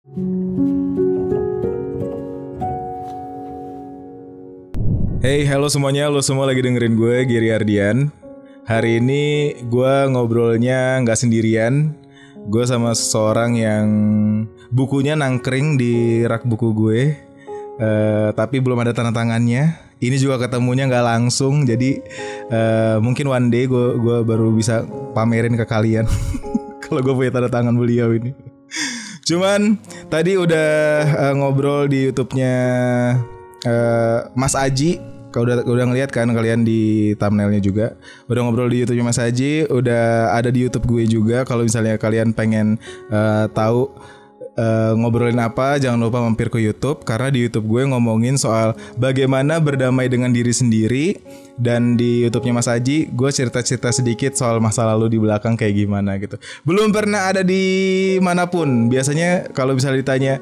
Hey, halo semuanya, lo semua lagi dengerin gue, Giri Ardian. Hari ini gue ngobrolnya gak sendirian. Gue sama seseorang yang bukunya nangkring di rak buku gue, tapi belum ada tanda tangannya. Ini juga ketemunya gak langsung, jadi mungkin one day gue baru bisa pamerin ke kalian kalau gue punya tanda tangan beliau ini. Cuman tadi udah ngobrol di YouTube-nya Mas Aji. Kau udah ngeliat kan kalian di thumbnailnya juga. Udah ngobrol di YouTube-nya Mas Aji, udah ada di YouTube gue juga. Kalau misalnya kalian pengen tahu ngobrolin apa, jangan lupa mampir ke YouTube, karena di YouTube gue ngomongin soal bagaimana berdamai dengan diri sendiri. Dan di YouTube-nya Mas Aji gue cerita-cerita sedikit soal masa lalu di belakang kayak gimana gitu. Belum pernah ada di manapun. Biasanya kalau misalnya ditanya,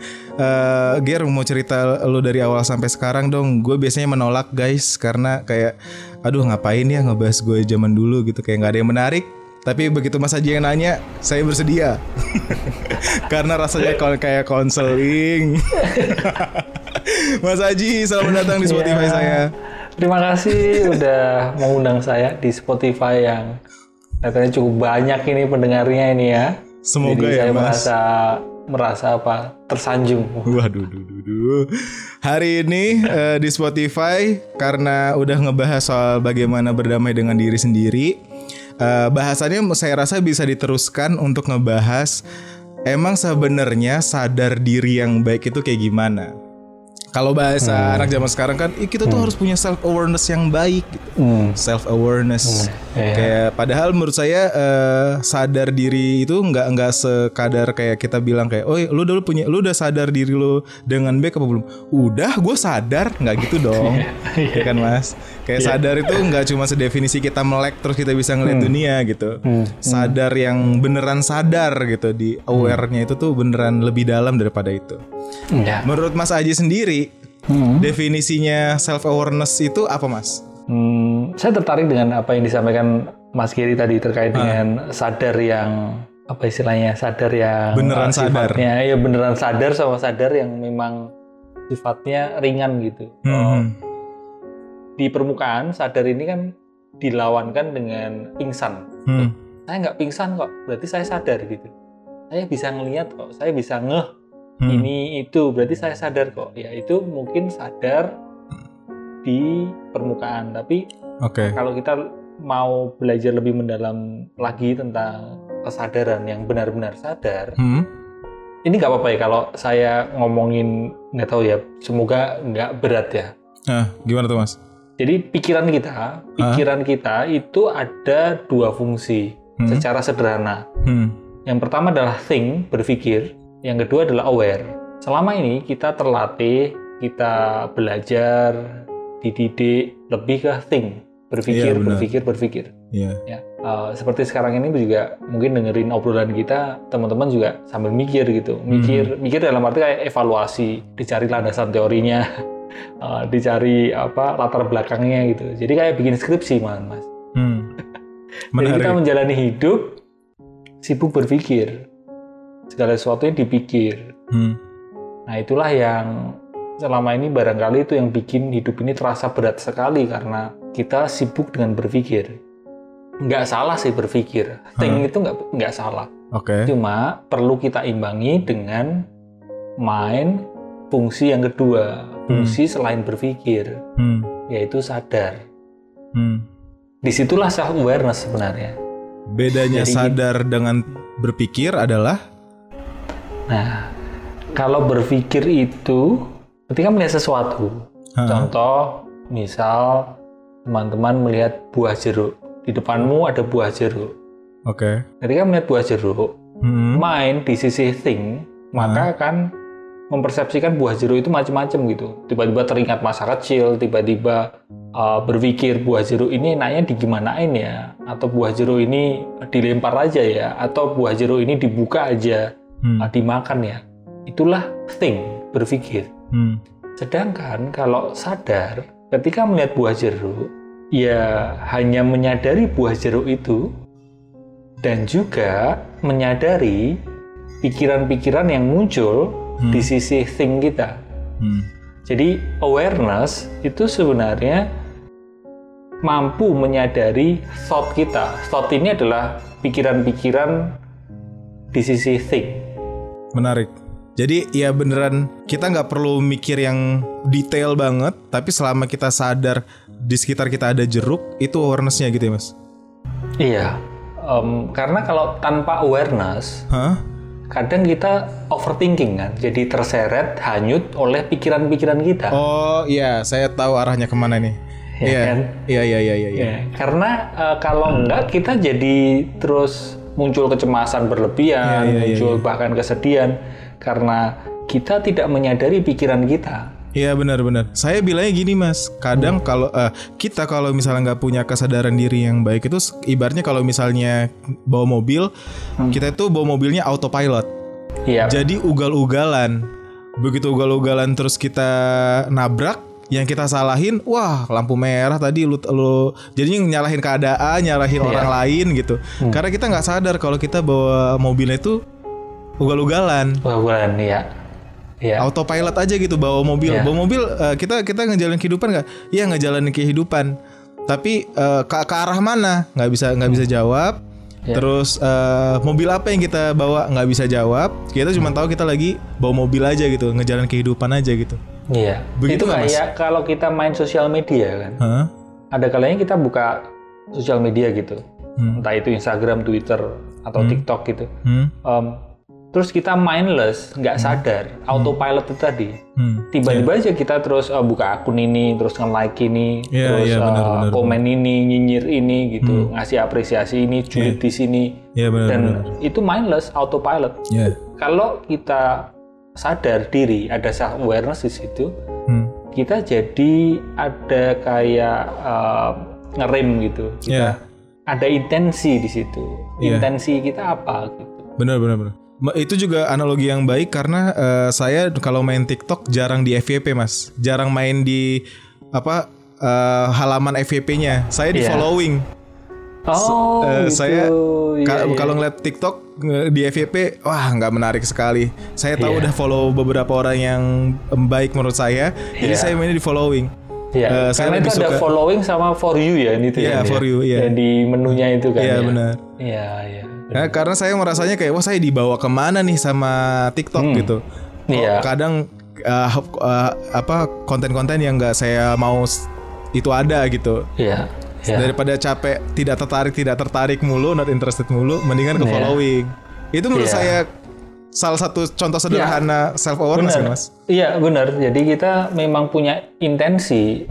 Ger mau cerita lu dari awal sampai sekarang dong, gue biasanya menolak guys, karena kayak aduh ngapain ya ngebahas gue zaman dulu gitu, kayak gak ada yang menarik. Tapi begitu Mas Aji yang nanya, saya bersedia. Karena rasanya kayak konseling. Mas Aji, selamat datang di Spotify saya. Terima kasih udah mengundang saya di Spotify yang katanya cukup banyak ini pendengarnya ini ya. Semoga. Jadi ya, saya Mas. merasa tersanjung. Waduh. Hari ini di Spotify, karena udah ngebahas soal bagaimana berdamai dengan diri sendiri. Bahasannya saya rasa bisa diteruskan untuk ngebahas emang sebenarnya sadar diri yang baik itu kayak gimana. Kalau bahasa anak zaman sekarang kan kita tuh harus punya self awareness yang baik gitu. Self awareness. Kayak padahal menurut saya sadar diri itu nggak sekadar kayak kita bilang kayak, oh lu udah sadar diri lu dengan baik apa belum? Udah, gue sadar, nggak gitu dong. Ya kan Mas? Kayak sadar itu nggak cuma sedefinisi kita melek terus kita bisa ngeliat dunia gitu. Sadar yang beneran sadar gitu, di aware-nya itu tuh beneran lebih dalam daripada itu. Menurut Mas Aji sendiri, definisinya self awareness itu apa Mas? Saya tertarik dengan apa yang disampaikan Mas Giri tadi terkait dengan sadar yang apa istilahnya, sadar yang beneran sadar. Ya beneran sadar sama sadar yang memang sifatnya ringan gitu. Di permukaan sadar ini kan dilawankan dengan pingsan. Saya nggak pingsan kok, berarti saya sadar gitu. Saya bisa ngelihat kok, saya bisa ngeh. Ini itu berarti saya sadar kok. Ya itu mungkin sadar di permukaan. Tapi kalau kita mau belajar lebih mendalam lagi tentang kesadaran yang benar-benar sadar, ini nggak apa-apa ya kalau saya ngomongin, nggak tahu ya, semoga nggak berat ya. Gimana tuh Mas? Jadi pikiran kita itu ada dua fungsi secara sederhana. Yang pertama adalah think, berpikir. Yang kedua adalah aware. Selama ini kita terlatih, kita belajar, dididik lebih ke think, berpikir. Ya, seperti sekarang ini juga mungkin dengerin obrolan kita, teman-teman juga sambil mikir gitu, mikir dalam arti kayak evaluasi, dicari landasan teorinya, dicari apa latar belakangnya gitu. Jadi kayak bikin skripsi Mas. Jadi kita menjalani hidup sibuk berpikir. Segala sesuatu yang dipikir. Nah itulah yang selama ini barangkali itu yang bikin hidup ini terasa berat sekali, karena kita sibuk dengan berpikir. Nggak salah sih berpikir, think itu nggak salah. Cuma perlu kita imbangi dengan main fungsi yang kedua, fungsi selain berpikir, yaitu sadar. Disitulah self awareness sebenarnya. Bedanya jadi, sadar dengan berpikir adalah? Nah, kalau berpikir itu ketika melihat sesuatu, contoh misal teman-teman melihat buah jeruk, di depanmu ada buah jeruk. Ketika melihat buah jeruk, mind di sisi think, maka akan mempersepsikan buah jeruk itu macam-macam gitu. Tiba-tiba teringat masa kecil, tiba-tiba berpikir buah jeruk ini enaknya digimanain ya, atau buah jeruk ini dilempar aja ya, atau buah jeruk ini dibuka aja. Dimakan ya. Itulah think, berpikir. Sedangkan kalau sadar, ketika melihat buah jeruk, ya hanya menyadari buah jeruk itu dan juga menyadari pikiran-pikiran yang muncul di sisi think kita. Jadi awareness itu sebenarnya mampu menyadari thought kita. Thought ini adalah pikiran-pikiran di sisi think. Menarik. Jadi ya beneran kita nggak perlu mikir yang detail banget, tapi selama kita sadar di sekitar kita ada jeruk, itu awareness-nya gitu ya Mas? Iya, karena kalau tanpa awareness, kadang kita overthinking kan, jadi terseret, hanyut oleh pikiran-pikiran kita. Oh iya, saya tahu arahnya kemana nih. Iya kan? Iya. Karena kalau enggak kita jadi terus muncul kecemasan berlebihan, muncul bahkan kesedihan karena kita tidak menyadari pikiran kita. Iya benar-benar. Saya bilangnya gini Mas, kadang kalau kita kalau misalnya nggak punya kesadaran diri yang baik itu ibaratnya kalau misalnya bawa mobil, kita itu bawa mobilnya autopilot. Iya. Jadi ugal-ugalan. Begitu ugal-ugalan terus kita nabrak, yang kita salahin, wah lampu merah tadi lu jadinya nyalahin keadaan, nyalahin orang lain gitu. Karena kita nggak sadar kalau kita bawa mobilnya itu ugal-ugalan. Ugal-ugalan, iya. Autopilot aja gitu bawa mobil. Bawa mobil kita ngejalanin kehidupan nggak? Iya ngejalanin kehidupan. Tapi ke arah mana? Nggak bisa jawab. Terus mobil apa yang kita bawa nggak bisa jawab. Kita cuma tahu kita lagi bawa mobil aja gitu, ngejalanin kehidupan aja gitu. Iya. Begitu itu kayak kalau kita main sosial media kan. Ada kalanya kita buka sosial media gitu. Entah itu Instagram, Twitter atau TikTok gitu. Terus kita mindless, nggak sadar, autopilot itu tadi. Tiba-tiba aja kita terus buka akun ini, terus nge-like ini, terus bener. Komen ini, nyinyir ini gitu, ngasih apresiasi ini, julid di sini. Dan itu mindless, autopilot. Kalau kita sadar diri, ada self awareness di situ, kita jadi ada kayak ngerem gitu. Kita ada intensi di situ. Intensi kita apa gitu. Benar. Itu juga analogi yang baik karena saya kalau main TikTok jarang di FYP Mas, jarang main di halaman FYP-nya, saya di following. Saya kalau ngeliat TikTok di FYP, wah nggak menarik sekali. Saya tahu udah follow beberapa orang yang baik menurut saya, jadi saya mainnya di following. Karena itu ada following sama for you ya ini tuh. For you. Yang di menunya itu kan. Iya benar. Iya. Nah, karena saya merasanya kayak wah saya dibawa kemana nih sama TikTok gitu. Kadang konten-konten yang nggak saya mau itu ada gitu. Daripada capek tidak tertarik mulu, not interested mulu, mendingan ke following. Itu menurut saya salah satu contoh sederhana self awareness Mas. Iya benar. Jadi kita memang punya intensi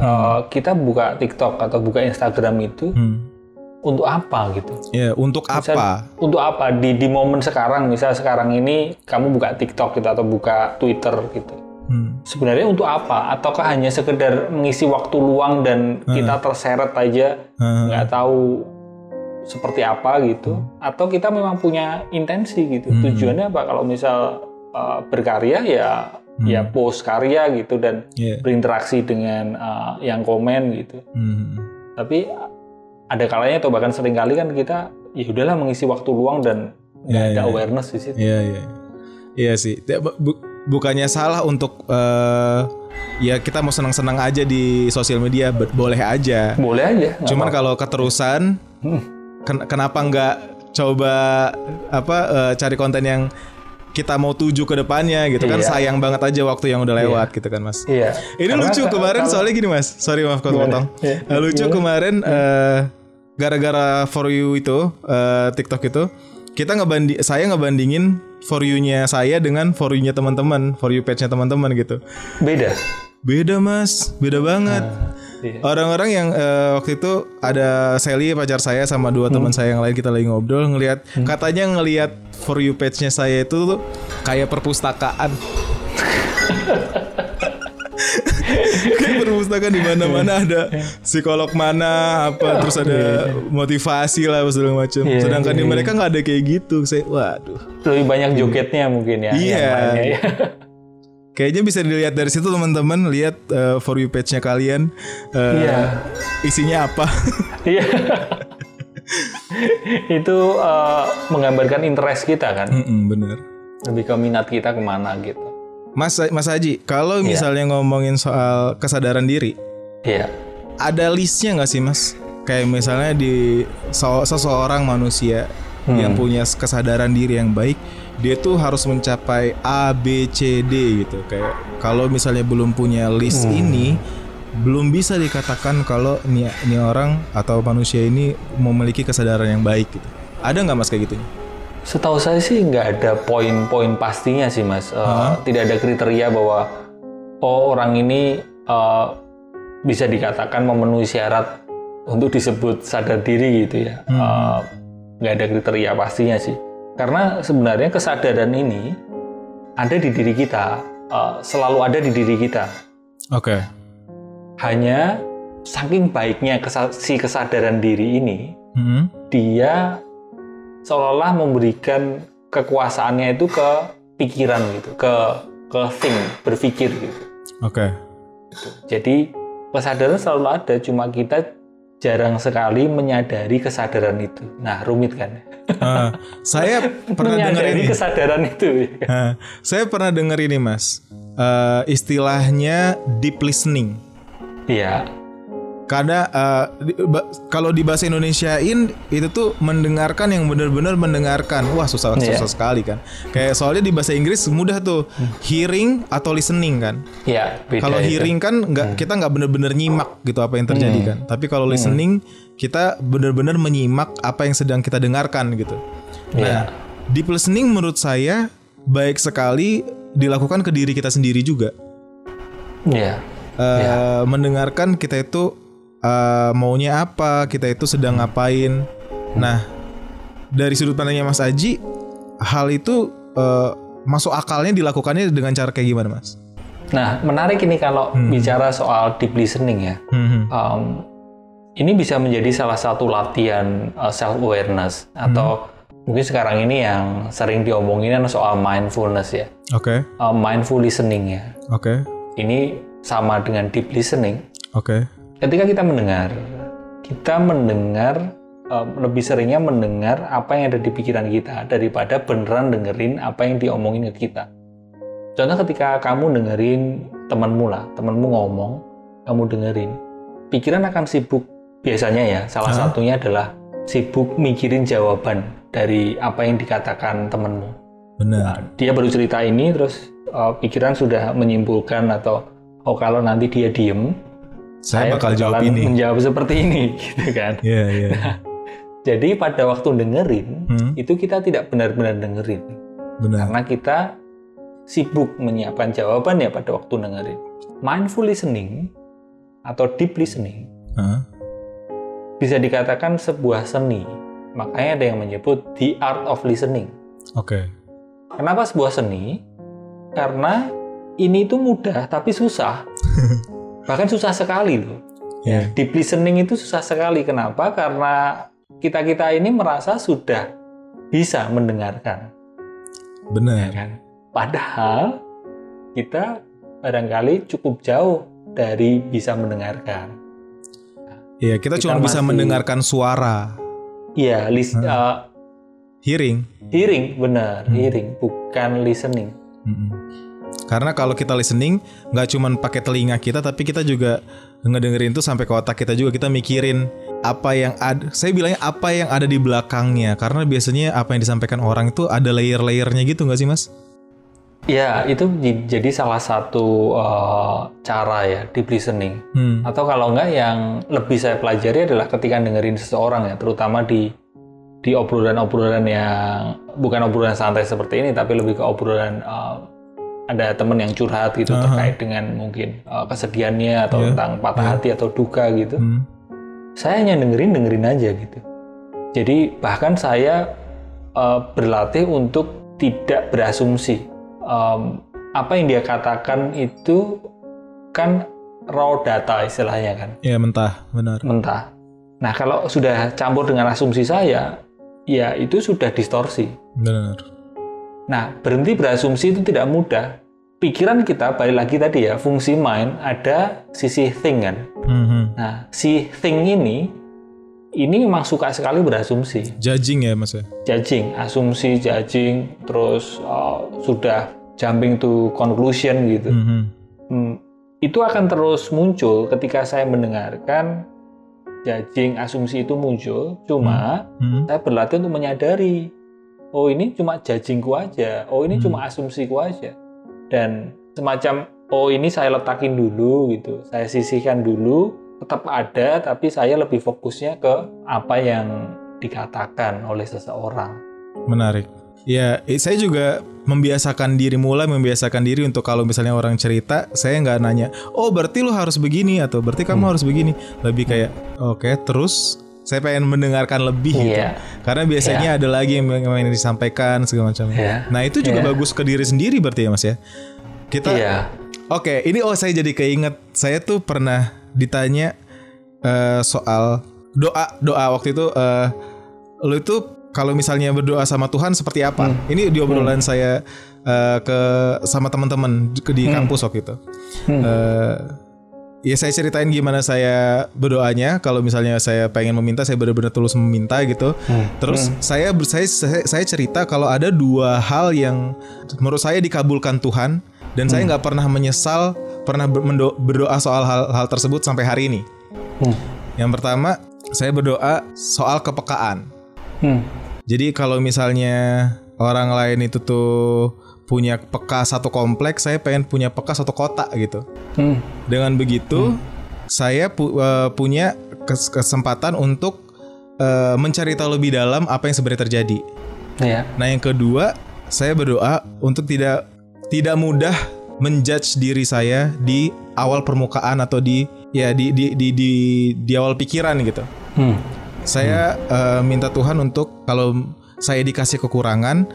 kita buka TikTok atau buka Instagram itu. Untuk apa gitu? Untuk apa? Untuk apa di momen sekarang? Misal sekarang ini kamu buka TikTok gitu atau buka Twitter gitu. Sebenarnya untuk apa? Ataukah hanya sekedar mengisi waktu luang dan kita terseret aja, nggak tahu seperti apa gitu? Atau kita memang punya intensi gitu? Tujuannya apa? Kalau misal berkarya ya post karya gitu dan berinteraksi dengan yang komen gitu. Tapi ada kalanya atau bahkan seringkali kan kita ya udahlah mengisi waktu luang dan nggak ada awareness di situ. Iya sih. Bukannya salah untuk ya kita mau senang-senang aja di sosial media, boleh aja. Cuman kalau keterusan, kenapa nggak coba cari konten yang kita mau tuju ke depannya gitu kan, sayang banget aja waktu yang udah lewat gitu kan Mas. Ini karena lucu kemarin soalnya gini Mas, sorry maaf kalau potong. Lucu kemarin gara-gara For You itu TikTok itu saya ngebandingin For You-nya saya dengan For You-nya teman-teman, For You page-nya teman-teman gitu. Beda Mas, beda banget. Orang-orang yang waktu itu ada Sally pacar saya sama dua teman saya yang lain, kita lagi ngobrol katanya ngelihat For You page-nya saya itu tuh kayak perpustakaan. Kayak perpustakaan di mana-mana ada psikolog mana terus ada motivasi lah segala macam. Sedangkan di mereka nggak ada kayak gitu. Saya waduh. Lebih banyak jogetnya mungkin ya. Iya. Kayaknya bisa dilihat dari situ teman-teman, lihat For You page-nya kalian isinya apa. Itu menggambarkan interest kita kan. Bener. Lebih ke minat kita kemana gitu. Mas Haji, kalau misalnya ngomongin soal kesadaran diri, ada listnya nggak sih Mas? Kayak misalnya di seseorang manusia yang punya kesadaran diri yang baik, dia tuh harus mencapai A, B, C, D gitu. Kayak kalau misalnya belum punya list ini, belum bisa dikatakan kalau ini orang atau manusia ini memiliki kesadaran yang baik gitu. Ada nggak Mas kayak gitu? Setahu saya sih nggak ada poin-poin pastinya sih Mas. Tidak ada kriteria bahwa orang ini bisa dikatakan memenuhi syarat untuk disebut sadar diri gitu ya. Nggak ada kriteria pastinya sih. Karena sebenarnya kesadaran ini ada di diri kita, selalu ada di diri kita. Oke. Hanya saking baiknya si kesadaran diri ini, dia seolah-olah memberikan kekuasaannya itu ke pikiran gitu, ke think, berpikir gitu. Oke. Jadi kesadaran selalu ada, cuma kita jarang sekali menyadari kesadaran itu. Nah, rumit kan? Saya pernah dengar ini. Kesadaran itu. Saya pernah dengar ini Mas. Istilahnya deep listening. Iya. Karena kalau di bahasa Indonesiain itu tuh mendengarkan yang benar-benar mendengarkan. Wah susah sekali kan. Kayak soalnya di bahasa Inggris mudah tuh hearing atau listening kan. Iya. Kalau hearing kan kita nggak benar-benar nyimak gitu apa yang terjadi kan. Tapi kalau listening kita benar-benar menyimak apa yang sedang kita dengarkan gitu. Nah, deep listening menurut saya baik sekali dilakukan ke diri kita sendiri juga. Iya. Mendengarkan kita itu maunya apa, kita itu sedang ngapain. Nah, dari sudut pandangnya Mas Haji, hal itu masuk akalnya dilakukannya dengan cara kayak gimana Mas? Nah, menarik ini kalau bicara soal deep listening ya. Ini bisa menjadi salah satu latihan self-awareness atau mungkin sekarang ini yang sering diomongin soal mindfulness ya. Oke. Mindful listening ya. Oke. Ini sama dengan deep listening. Oke. Ketika kita mendengar lebih seringnya mendengar apa yang ada di pikiran kita daripada beneran dengerin apa yang diomongin ke kita. Contoh ketika kamu dengerin temanmu ngomong, kamu dengerin, pikiran akan sibuk biasanya ya. Salah satunya adalah sibuk mikirin jawaban dari apa yang dikatakan temanmu. Benar. Nah, dia baru cerita ini terus pikiran sudah menyimpulkan atau kalau nanti dia diem, saya bakal jawab ini. Menjawab seperti ini, gitu kan? Iya. Nah, jadi pada waktu dengerin, itu kita tidak benar-benar dengerin. Benar. Karena kita sibuk menyiapkan jawaban ya pada waktu dengerin. Mindful listening atau deep listening bisa dikatakan sebuah seni. Makanya ada yang menyebut the art of listening. Oke. Kenapa sebuah seni? Karena ini itu mudah tapi susah. Bahkan susah sekali loh. Deep listening itu susah sekali. Kenapa? Karena kita ini merasa sudah bisa mendengarkan. Benar. Ya kan? Padahal kita barangkali cukup jauh dari bisa mendengarkan. Iya, kita cuma bisa mendengarkan suara. Iya, hearing. Hearing, benar. Hearing, bukan listening. Karena kalau kita listening nggak cuma pakai telinga kita, tapi kita juga ngedengerin tuh sampai ke otak kita juga. Kita mikirin apa yang ada. Saya bilangnya apa yang ada di belakangnya. Karena biasanya apa yang disampaikan orang itu ada layer-layernya gitu nggak sih Mas? Ya, itu jadi salah satu cara ya deep listening. Atau kalau nggak yang lebih saya pelajari adalah ketika dengerin seseorang ya, terutama di obrolan-obrolan yang bukan obrolan santai seperti ini, tapi lebih ke obrolan ada teman yang curhat gitu terkait dengan mungkin kesedihannya atau tentang patah hati atau duka gitu. Saya hanya dengerin aja gitu. Jadi bahkan saya berlatih untuk tidak berasumsi. Apa yang dia katakan itu kan raw data istilahnya kan. Iya, mentah, benar. Mentah. Nah, kalau sudah campur dengan asumsi saya, ya itu sudah distorsi. Benar. Nah, berhenti berasumsi itu tidak mudah. Pikiran kita, balik lagi tadi ya, fungsi mind, ada sisi think kan. Nah, si think ini memang suka sekali berasumsi. Judging ya Mas ya? Judging, asumsi, judging, terus sudah jumping to conclusion gitu. Itu akan terus muncul ketika saya mendengarkan judging, asumsi itu muncul. Cuma saya berlatih untuk menyadari, oh ini cuma judgingku aja, oh ini cuma asumsiku aja. Dan semacam, oh ini saya letakin dulu gitu, saya sisihkan dulu, tetap ada, tapi saya lebih fokusnya ke apa yang dikatakan oleh seseorang. Menarik. Ya, saya juga membiasakan diri untuk kalau misalnya orang cerita, saya nggak nanya, oh berarti lu harus begini atau berarti kamu harus begini. Lebih kayak, oke, terus saya pengen mendengarkan lebih gitu. Karena biasanya ada lagi yang disampaikan segala macam. Nah itu juga bagus ke diri sendiri berarti ya Mas ya. Kita, oke, ini saya jadi keinget, saya tuh pernah ditanya soal doa waktu itu, lu itu kalau misalnya berdoa sama Tuhan seperti apa? Ini di obrolan saya sama teman-teman di kampus waktu itu. Ya saya ceritain gimana saya berdoanya. Kalau misalnya saya pengen meminta, saya benar-benar tulus meminta gitu. Terus saya cerita kalau ada 2 hal yang menurut saya dikabulkan Tuhan dan saya nggak pernah menyesal pernah berdoa soal hal tersebut sampai hari ini. Yang pertama, saya berdoa soal kepekaan. Jadi kalau misalnya orang lain itu tuh punya peka satu kompleks, saya pengen punya peka satu kota gitu. Dengan begitu, saya punya kesempatan untuk mencari tahu lebih dalam apa yang sebenarnya terjadi. Nah yang kedua, saya berdoa untuk tidak mudah menjudge diri saya di awal permukaan atau di awal pikiran gitu. Saya minta Tuhan untuk kalau saya dikasih kekurangan,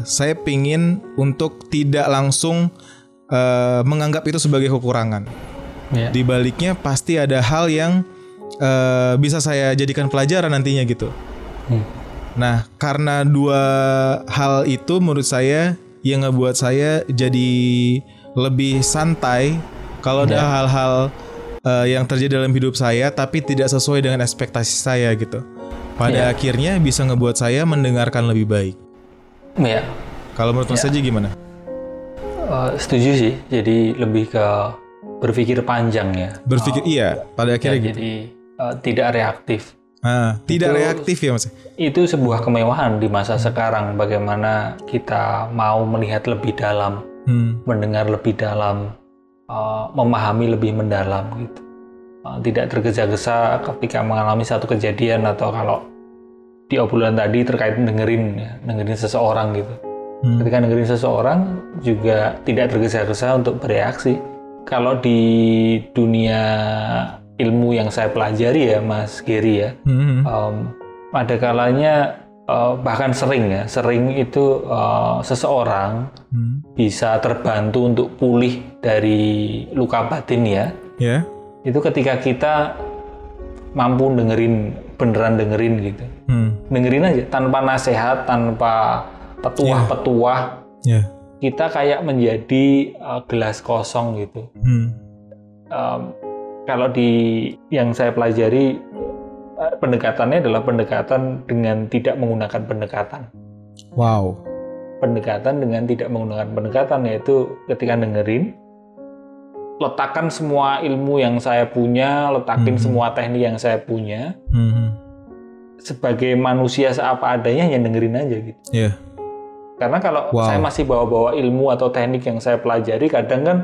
saya pingin untuk tidak langsung menganggap itu sebagai kekurangan. Di baliknya pasti ada hal yang bisa saya jadikan pelajaran nantinya gitu. Nah, karena 2 hal itu menurut saya yang ngebuat saya jadi lebih santai kalau ada hal-hal yang terjadi dalam hidup saya tapi tidak sesuai dengan ekspektasi saya gitu. Pada akhirnya bisa ngebuat saya mendengarkan lebih baik. Kalau menurut Mas Aji gimana? Setuju sih. Jadi lebih ke berpikir panjang ya. Pada akhirnya gitu. Jadi tidak reaktif. Tidak reaktif ya Mas. Itu sebuah kemewahan di masa sekarang. Bagaimana kita mau melihat lebih dalam, mendengar lebih dalam, memahami lebih mendalam gitu. Tidak tergesa-gesa ketika mengalami satu kejadian atau kalau di obrolan tadi terkait dengerin seseorang gitu. Ketika dengerin seseorang juga tidak tergesa-gesa untuk bereaksi. Kalau di dunia ilmu yang saya pelajari ya Mas Gary ya, ada kalanya bahkan sering itu seseorang bisa terbantu untuk pulih dari luka batin ya. Itu ketika kita mampu beneran dengerin gitu. Dengerin aja tanpa nasihat, tanpa petuah. Kita kayak menjadi gelas kosong gitu. Kalau di yang saya pelajari, pendekatannya adalah pendekatan dengan tidak menggunakan pendekatan. Pendekatan dengan tidak menggunakan pendekatan, yaitu ketika dengerin, letakkan semua ilmu yang saya punya, letakin semua teknik yang saya punya, sebagai manusia seapa adanya, yang dengerin aja gitu. Karena kalau saya masih bawa-bawa ilmu atau teknik yang saya pelajari, kadang kan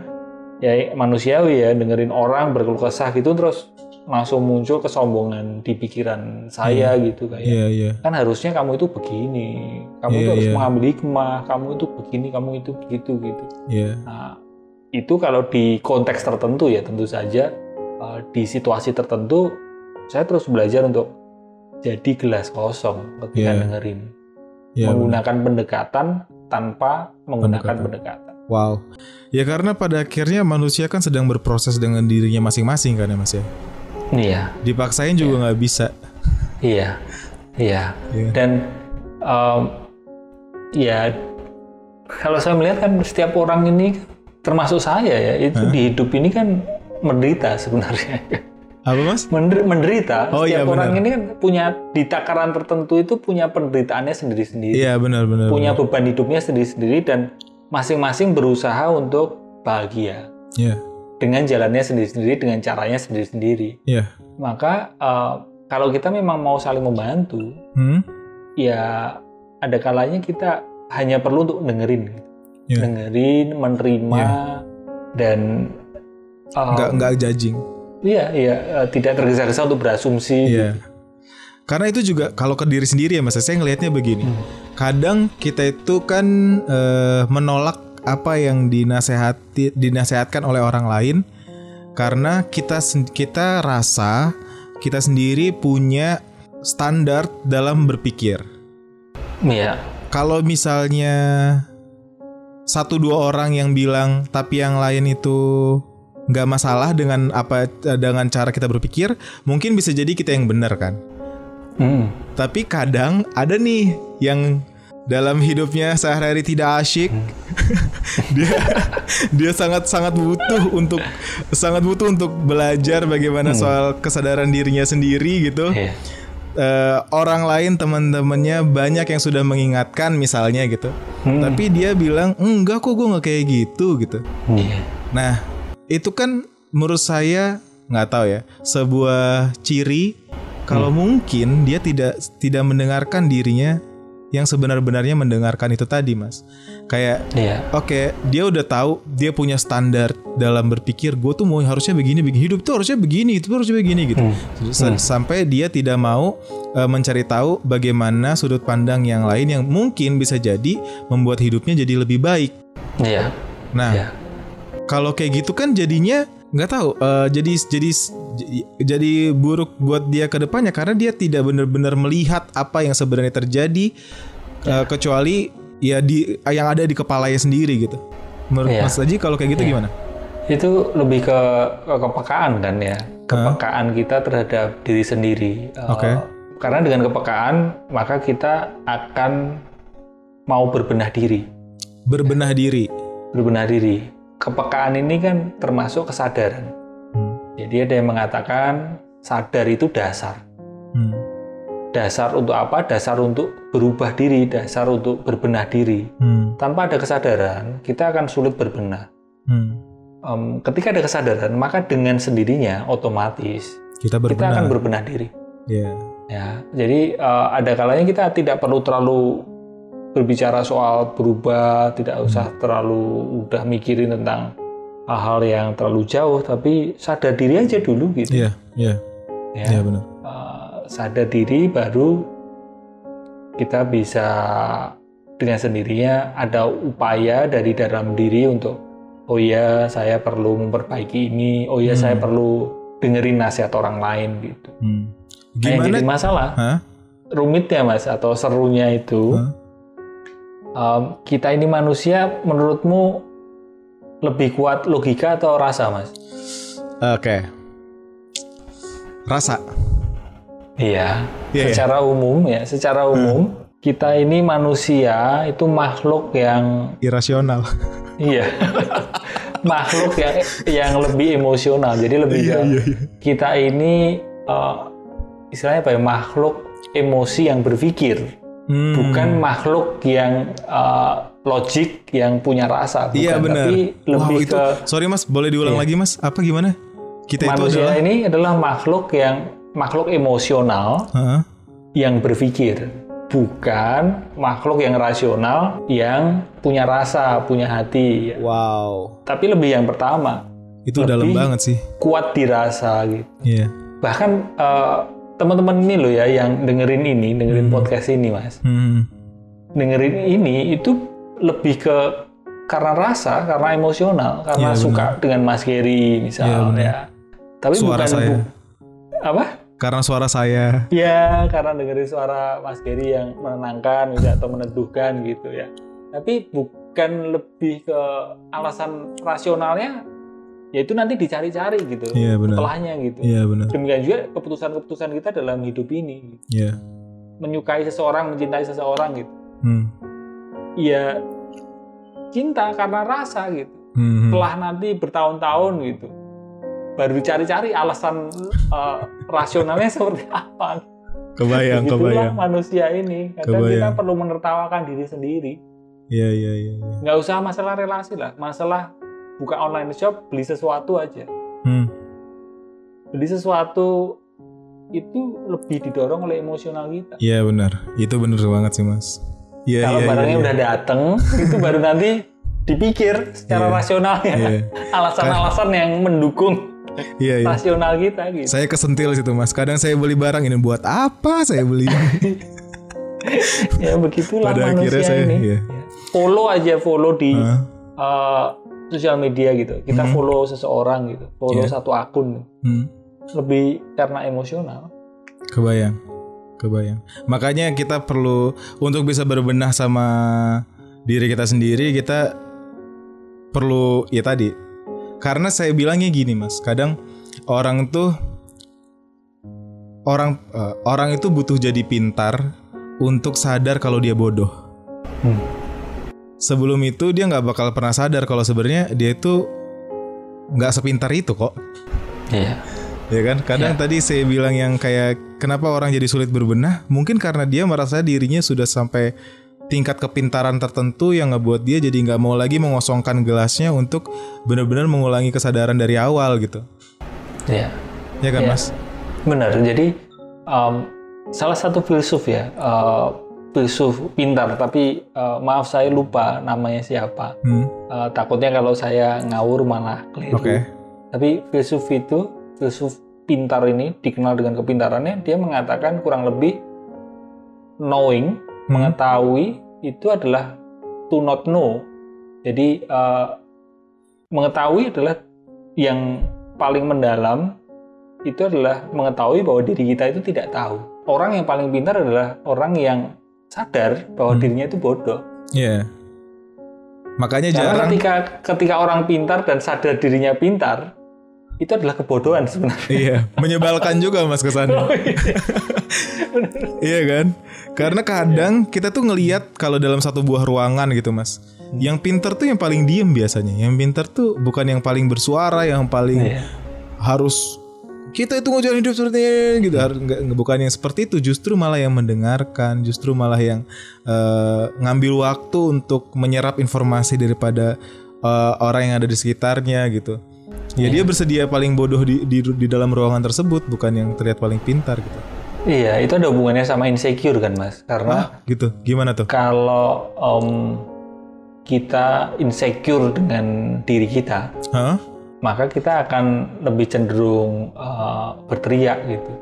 ya manusiawi ya, dengerin orang berkeluh kesah gitu, terus langsung muncul kesombongan di pikiran saya gitu kayak. Kan harusnya kamu itu begini, kamu itu harus mengambil hikmah, kamu itu begini, kamu itu begitu gitu. Nah, itu kalau di konteks tertentu ya tentu saja, di situasi tertentu saya terus belajar untuk jadi gelas kosong ketika dengerin. Menggunakan pendekatan tanpa menggunakan pendekatan. Ya karena pada akhirnya manusia kan sedang berproses dengan dirinya masing-masing kan ya Mas ya. Dipaksain juga nggak bisa. Dan kalau saya melihat kan setiap orang ini, termasuk saya ya, itu di hidup ini kan menderita sebenarnya. Apa Mas? Menderita. Setiap orang ini kan punya, di takaran tertentu itu punya penderitaannya sendiri-sendiri. Benar. Punya beban hidupnya sendiri-sendiri, dan masing-masing berusaha untuk bahagia. Yeah. Dengan jalannya sendiri-sendiri, dengan caranya sendiri-sendiri. Yeah. Maka kalau kita memang mau saling membantu, ya ada kalanya kita hanya perlu untuk dengerin, dengerin, menerima, dan nggak judging. Iya, tidak tergesa-gesa untuk berasumsi. Iya. Gitu. Karena itu juga kalau ke diri sendiri ya Mas, saya ngelihatnya begini. Kadang kita itu kan menolak apa yang dinasehatkan oleh orang lain karena kita rasa kita sendiri punya standar dalam berpikir. Iya. Kalau misalnya 1-2 orang yang bilang tapi yang lain itu nggak masalah dengan cara kita berpikir, mungkin bisa jadi kita yang benar kan. Tapi kadang ada nih yang dalam hidupnya sehari-hari tidak asyik. dia sangat butuh untuk belajar bagaimana soal kesadaran dirinya sendiri gitu. Orang lain, teman-temannya banyak yang sudah mengingatkan misalnya gitu. Tapi dia bilang enggak kok, gue nggak kayak gitu. Nah itu kan menurut saya nggak tahu ya, sebuah ciri kalau mungkin dia tidak mendengarkan dirinya yang sebenar-benarnya mendengarkan itu tadi Mas. Kayak oke, dia udah tahu dia punya standar dalam berpikir, gue tuh mau harusnya begini, hidup tuh harusnya begini, itu harusnya begini gitu. Sampai dia tidak mau mencari tahu bagaimana sudut pandang yang lain yang mungkin bisa jadi membuat hidupnya jadi lebih baik. Kalau kayak gitu kan jadinya nggak tahu, jadi buruk buat dia ke depannya karena dia tidak benar-benar melihat apa yang sebenarnya terjadi, kecuali ya yang ada di kepalanya sendiri gitu. Menurut Mas Aji kalau kayak gitu gimana? Itu lebih ke kepekaan kan ya, kepekaan kita terhadap diri sendiri. Karena dengan kepekaan maka kita akan mau berbenah diri. Kepekaan ini kan termasuk kesadaran. Jadi ada yang mengatakan sadar itu dasar. Dasar untuk apa? Dasar untuk berubah diri, dasar untuk berbenah diri. Tanpa ada kesadaran, kita akan sulit berbenah. Ketika ada kesadaran, maka dengan sendirinya otomatis kita akan berbenah diri. Ya, jadi ada kalanya kita tidak perlu terlalu berbicara soal berubah, tidak usah terlalu udah mikirin tentang hal-hal yang terlalu jauh, tapi sadar diri aja dulu gitu. Iya benar. Sadar diri baru kita bisa dengan sendirinya ada upaya dari dalam diri untuk saya perlu memperbaiki ini, saya perlu dengerin nasihat orang lain gitu. Gimana? Yang jadi masalah, rumitnya Mas atau serunya itu. Kita ini manusia, menurutmu lebih kuat logika atau rasa, Mas? Oke. Rasa. Iya. Secara umum kita ini manusia itu makhluk yang irasional. Iya. Makhluk yang lebih emosional. Jadi lebih kita ini istilahnya apa ya? Makhluk emosi yang berpikir. Bukan makhluk yang logik yang punya rasa, bukan, tapi lebih ke. Sorry Mas, boleh diulang lagi Mas? Apa gimana? Kita manusia itu ini adalah makhluk emosional yang berpikir, bukan makhluk yang rasional yang punya rasa, punya hati. Wow. Tapi lebih yang pertama. Itu dalam banget sih. Kuat dirasa gitu. Bahkan teman-teman ini loh ya yang dengerin podcast ini Mas. Dengerin ini itu lebih karena rasa, karena emosional, karena suka dengan Mas Gary misalnya. Tapi suara bukan saya. Apa? Karena suara saya. Ya, karena dengerin suara Mas Gary yang menenangkan gitu, atau meneduhkan gitu ya. Tapi bukan lebih ke alasan rasionalnya. Ya itu nanti dicari-cari gitu, setelahnya gitu. Demikian juga keputusan-keputusan kita dalam hidup ini. Gitu. Menyukai seseorang, mencintai seseorang gitu. Ya cinta karena rasa gitu. Setelah nanti bertahun-tahun gitu, baru dicari-cari alasan rasionalnya seperti apa. Kebayang. Begitulah manusia ini. Kadang kita perlu menertawakan diri sendiri. Iya. Nggak usah masalah relasi lah, masalah buka online shop, beli sesuatu aja. Beli sesuatu itu lebih didorong oleh emosional kita. Iya benar, itu benar banget sih Mas. Iya. Kalau barangnya udah dateng, itu baru nanti dipikir secara rasional ya. Alasan-alasan yang mendukung rasional kita gitu. Saya kesentil situ Mas. Kadang saya beli barang ini buat apa saya beli? Ya begitulah pada manusia ini. Iya. Follow di sosial media gitu. Kita follow seseorang gitu, follow satu akun. Lebih karena emosional. Kebayang. Makanya kita perlu untuk bisa berbenah sama diri kita sendiri, kita perlu ya tadi. Karena saya bilangnya gini Mas, kadang orang itu butuh jadi pintar untuk sadar kalau dia bodoh. Sebelum itu dia nggak bakal pernah sadar kalau sebenarnya dia itu nggak sepintar itu kok. Iya. Ya kan? Kadang tadi saya bilang yang kayak kenapa orang jadi sulit berbenah, mungkin karena dia merasa dirinya sudah sampai tingkat kepintaran tertentu yang ngebuat dia jadi nggak mau lagi mengosongkan gelasnya untuk benar-benar mengulangi kesadaran dari awal gitu. Iya. Ya kan Mas? Benar. Jadi salah satu filsuf ya, filsuf pintar, tapi maaf saya lupa namanya siapa. Takutnya kalau saya ngawur malah keliru. Tapi filsuf pintar ini dikenal dengan kepintarannya, dia mengatakan kurang lebih knowing, mengetahui itu adalah to not know. Jadi mengetahui adalah yang paling mendalam, itu adalah mengetahui bahwa diri kita itu tidak tahu. Orang yang paling pintar adalah orang yang sadar bahwa dirinya itu bodoh. Iya. Makanya karena jarang ketika orang pintar dan sadar dirinya pintar, itu adalah kebodohan sebenarnya. Iya, menyebalkan juga Mas kesannya. Iya kan? Karena kadang kita tuh ngelihat kalau dalam satu buah ruangan gitu Mas, yang pintar tuh yang paling diem biasanya. Yang pintar tuh bukan yang paling bersuara, yang paling harus kita itu ngajarin hidup seperti ini gitu. Bukan yang seperti itu, justru malah yang mendengarkan, justru malah yang ngambil waktu untuk menyerap informasi daripada orang yang ada di sekitarnya gitu. Ya dia bersedia paling bodoh di dalam ruangan tersebut, bukan yang terlihat paling pintar gitu. Iya, itu ada hubungannya sama insecure kan Mas? Karena gitu, gimana tuh? Kalau kita insecure dengan diri kita, maka kita akan lebih cenderung berteriak gitu.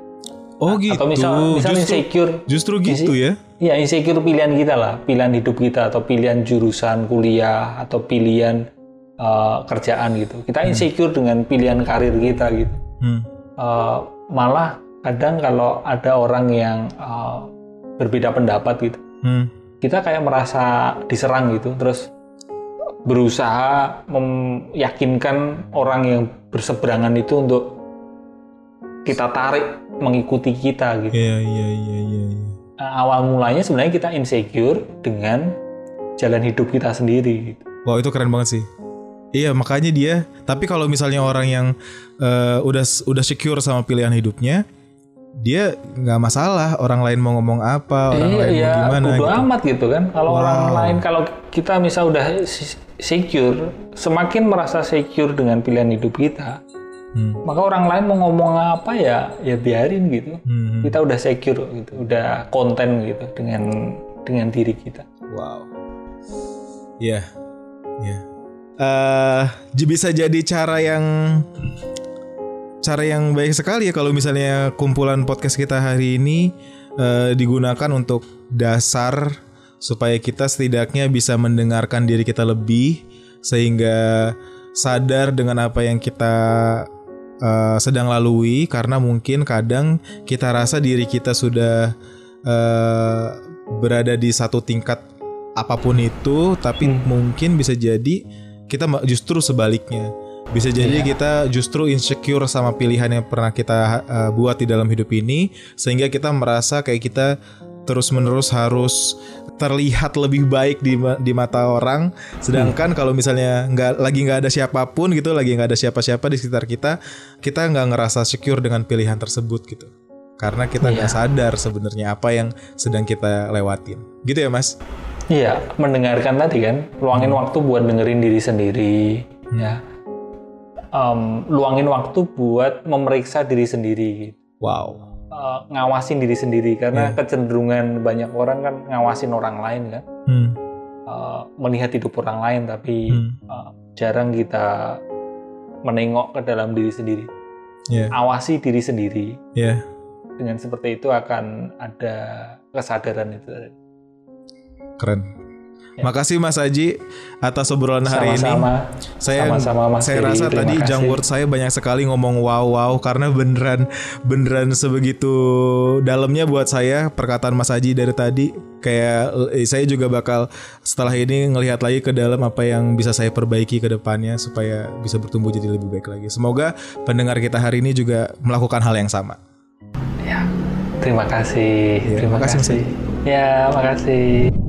Oh gitu. Atau misal insecure. Justru gitu ya? Iya, insecure pilihan kita lah, pilihan hidup kita atau pilihan jurusan kuliah atau pilihan kerjaan gitu. Kita insecure dengan pilihan karir kita gitu. Malah kadang kalau ada orang yang berbeda pendapat gitu, kita kayak merasa diserang gitu, terus berusaha meyakinkan orang yang berseberangan itu untuk kita tarik mengikuti kita gitu. Iya. Awal mulanya sebenarnya kita insecure dengan jalan hidup kita sendiri gitu. Wow, itu keren banget sih. Iya, makanya dia. Tapi kalau misalnya orang yang udah secure sama pilihan hidupnya, dia nggak masalah orang lain mau ngomong apa, orang lain mau gimana. Bodo amat gitu kan. Kalau orang lain, kalau kita misal udah secure, semakin merasa secure dengan pilihan hidup kita, maka orang lain mau ngomong apa ya biarin gitu. Kita udah secure gitu, udah konten gitu dengan diri kita. Wow. Iya. Bisa jadi cara yang baik sekali ya kalau misalnya kumpulan podcast kita hari ini digunakan untuk dasar supaya kita setidaknya bisa mendengarkan diri kita lebih, sehingga sadar dengan apa yang kita sedang lalui. Karena mungkin kadang kita rasa diri kita sudah berada di satu tingkat apapun itu, tapi mungkin bisa jadi kita justru sebaliknya. Bisa jadi kita justru insecure sama pilihan yang pernah kita buat di dalam hidup ini, sehingga kita merasa kayak kita terus-menerus harus terlihat lebih baik di mata orang. Sedangkan kalau misalnya nggak ada siapapun gitu, lagi nggak ada siapa-siapa di sekitar kita nggak ngerasa secure dengan pilihan tersebut gitu. Karena kita nggak sadar sebenarnya apa yang sedang kita lewatin. Gitu ya Mas? Iya, mendengarkan tadi kan, luangin waktu buat dengerin diri sendiri, ya. Luangin waktu buat memeriksa diri sendiri. Wow. Ngawasin diri sendiri karena kecenderungan banyak orang kan ngawasin orang lain kan, melihat hidup orang lain tapi jarang kita menengok ke dalam diri sendiri. Awasi diri sendiri. Dengan seperti itu akan ada kesadaran itu. Keren. Makasih Mas Aji atas obrolan hari ini. Saya rasa tadi junk word saya banyak sekali ngomong wow karena beneran sebegitu dalamnya buat saya perkataan Mas Aji dari tadi. Kayak saya juga bakal setelah ini ngelihat lagi ke dalam apa yang bisa saya perbaiki ke depannya supaya bisa bertumbuh jadi lebih baik lagi. Semoga pendengar kita hari ini juga melakukan hal yang sama. Ya, terima kasih. Terima kasih. Ya, makasih.